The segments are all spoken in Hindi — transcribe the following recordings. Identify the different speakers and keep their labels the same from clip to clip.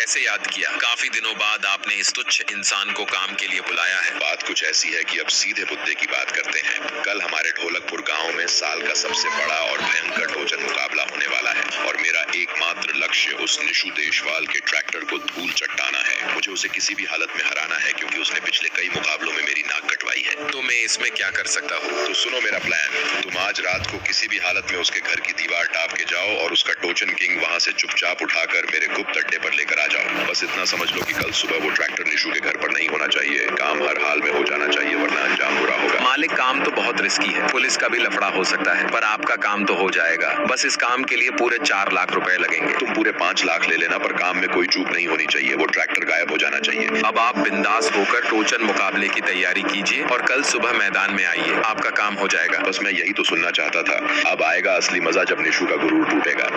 Speaker 1: कैसे याद किया? काफी दिनों बाद आपने इस तुच्छ इंसान को काम के लिए बुलाया है।
Speaker 2: बात कुछ ऐसी है कि अब सीधे मुद्दे की बात करते हैं। कल हमारे ढोलकपुर गांव में साल का सबसे बड़ा और भयंकर टोचन मुकाबला होने वाला है और मेरा एकमात्र लक्ष्य उस निशु देशवाल के ट्रैक्टर को धूल चट्टाना है। मुझे उसे किसी भी हालत में हराना है क्योंकि उसने पिछले कई मुकाबलों में मेरी नाक कटवाई है।
Speaker 1: तो मैं इसमें क्या कर सकता हूँ?
Speaker 2: तो सुनो मेरा प्लान। तुम आज रात को किसी भी हालत में उसके घर की दीवार टाप के जाओ और उसका टोचन किंग वहाँ से चुपचाप उठाकर मेरे गुप्त अड्डे पर लेकर आ जाओ। बस इतना समझ लो कि कल सुबह वो ट्रैक्टर निशु के घर पर नहीं होना चाहिए। काम हर हाल में हो जाना चाहिए वरना अंजाम बुरा होगा।
Speaker 1: मालिक, काम तो बहुत रिस्की है, पुलिस का भी लफड़ा हो सकता है, पर आपका काम तो हो जाएगा। बस इस काम के लिए पूरे 4 लाख रुपए लगेंगे।
Speaker 2: तुम पूरे 5 लाख ले लेना, पर काम में कोई चूक नहीं होनी चाहिए। वो ट्रैक्टर गायब हो जाना चाहिए।
Speaker 1: अब आप बिंदास होकर टोचन मुकाबले की तैयारी कीजिए और कल सुबह मैदान में आइए, आपका काम हो जाएगा।
Speaker 2: बस मैं यही तो सुनना चाहता था। अब आएगा असली मजा जब निशु का गुरूर टूटेगा।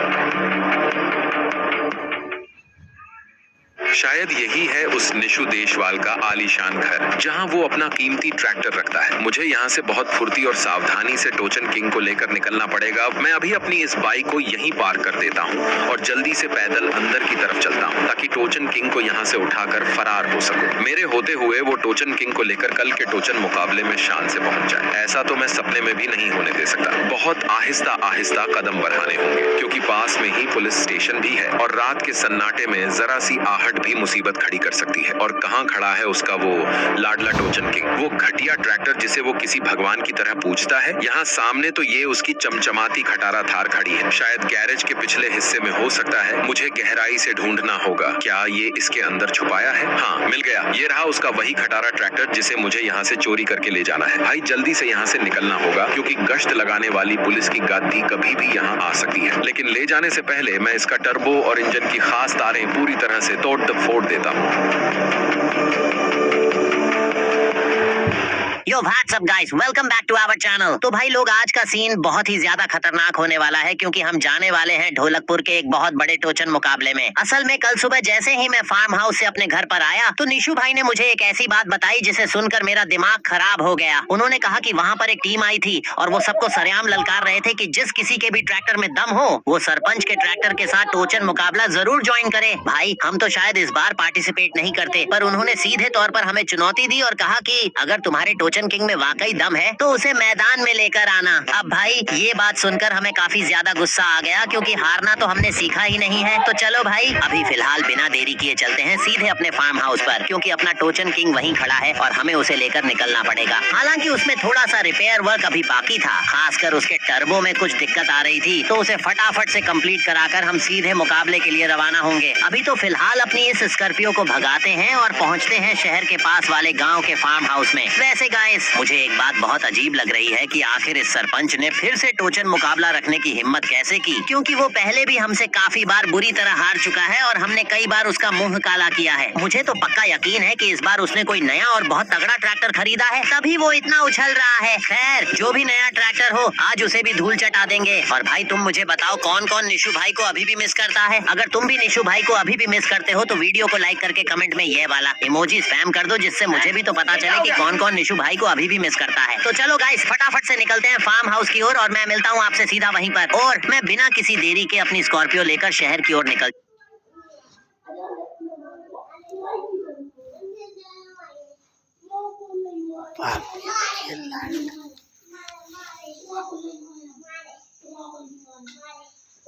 Speaker 1: शायद यही है उस निशु देशवाल का आलीशान घर, जहां वो अपना कीमती ट्रैक्टर रखता है। मुझे यहाँ से बहुत फुर्ती और सावधानी से टोचन किंग को लेकर निकलना पड़ेगा। मैं अभी अपनी इस बाइक को यहीं पार कर देता हूँ और जल्दी से पैदल अंदर की तरफ चलता हूँ ताकि टोचन किंग को यहाँ से उठाकर फरार हो सकूं। मेरे होते हुए वो टोचन किंग को लेकर कल के टोचन मुकाबले में शान से पहुंच जाए। ऐसा तो मैं सपने में भी नहीं होने दे सकता। बहुत आहिस्ता आहिस्ता कदम बढ़ाने होंगे क्योंकि पास में ही पुलिस स्टेशन भी है और रात के सन्नाटे में जरा सी आहट भी मुसीबत खड़ी कर सकती है। और कहाँ खड़ा है उसका वो लाडला टोचन किंग, वो घटिया ट्रैक्टर जिसे वो किसी भगवान की तरह पूजता है। यहाँ सामने तो ये उसकी चमचमाती खटारा थार खड़ी है, शायद गैरेज के पिछले हिस्से में हो सकता है। मुझे गहराई से ढूंढना होगा, क्या ये इसके अंदर छुपाया है? हाँ, मिल गया। ये रहा उसका वही खटारा ट्रैक्टर जिसे मुझे यहाँ से चोरी करके ले जाना है। भाई जल्दी से यहाँ से निकलना होगा क्योंकि गश्त लगाने वाली पुलिस की गाड़ी कभी भी यहाँ आ सकती है। लेकिन ले जाने से पहले मैं इसका टर्बो और इंजन की खास तारें पूरी तरह से तोड़ फोड़ देता हूँ।
Speaker 3: Yo what's up guys, welcome back to our channel. तो भाई लोग, आज का सीन बहुत ही ज्यादा खतरनाक होने वाला है क्योंकि हम जाने वाले हैं ढोलकपुर के एक बहुत बड़े टोचन मुकाबले में। असल में कल सुबह जैसे ही मैं फार्म हाउस से अपने घर पर आया तो निशु भाई ने मुझे एक ऐसी बात बताई जिसे सुनकर मेरा दिमाग खराब हो गया। उन्होंने कहा कि वहाँ पर एक टीम आई थी और वो सबको सरेआम ललकार रहे थे कि जिस किसी के भी ट्रैक्टर में दम हो वो सरपंच के ट्रैक्टर के साथ टोचन मुकाबला जरूर ज्वाइन करे। भाई हम तो शायद इस बार पार्टिसिपेट नहीं करते, पर उन्होंने सीधे तौर पर हमें चुनौती दी और कहा कि अगर तुम्हारे टोचन किंग में वाकई दम है तो उसे मैदान में लेकर आना। अब भाई ये बात सुनकर हमें काफी ज्यादा गुस्सा आ गया क्योंकि हारना तो हमने सीखा ही नहीं है। तो चलो भाई, अभी फिलहाल बिना देरी किए चलते हैं सीधे अपने फार्म हाउस पर क्योंकि अपना टोचन किंग वहीं खड़ा है और हमें उसे लेकर निकलना पड़ेगा। हालांकि उसमें थोड़ा सा रिपेयर वर्क अभी बाकी था, खासकर उसके टर्बो में कुछ दिक्कत आ रही थी, तो उसे फटाफट से कंप्लीट कराकर हम सीधे मुकाबले के लिए रवाना होंगे। अभी तो फिलहाल अपनी इस स्कॉर्पियो को भगाते हैं और पहुंचते हैं शहर के पास वाले गाँव के फार्म हाउस में। वैसे गाइस, मुझे एक बात बहुत अजीब लग रही है कि आखिर इस सरपंच ने फिर से टोचन मुकाबला रखने की हिम्मत कैसे की, क्योंकि वो पहले भी हमसे काफी बार बुरी तरह हार चुका है और हमने कई बार उसका मुंह काला किया है। मुझे तो पक्का यकीन है कि इस बार उसने कोई नया और बहुत तगड़ा ट्रैक्टर खरीदा है, तभी वो इतना उछल रहा है। खैर, जो भी नया ट्रैक्टर हो आज उसे भी धूल चटा देंगे। और भाई तुम मुझे बताओ, कौन कौन निशु भाई को अभी भी मिस करता है? अगर तुम भी निशु भाई को अभी भी मिस करते हो तो वीडियो को लाइक करके कमेंट में ये वाला इमोजी स्पैम कर दो, जिससे मुझे भी तो पता चले कि कौन कौन निशु भाई को अभी भी मिस करता है। तो चलो गाइस, फटाफट से निकलते हैं फार्म हाउस की ओर और मैं मिलता हूँ आपसे सीधा वहीं पर। और मैं बिना किसी देरी के अपनी स्कॉर्पियो लेकर शहर की ओर निकल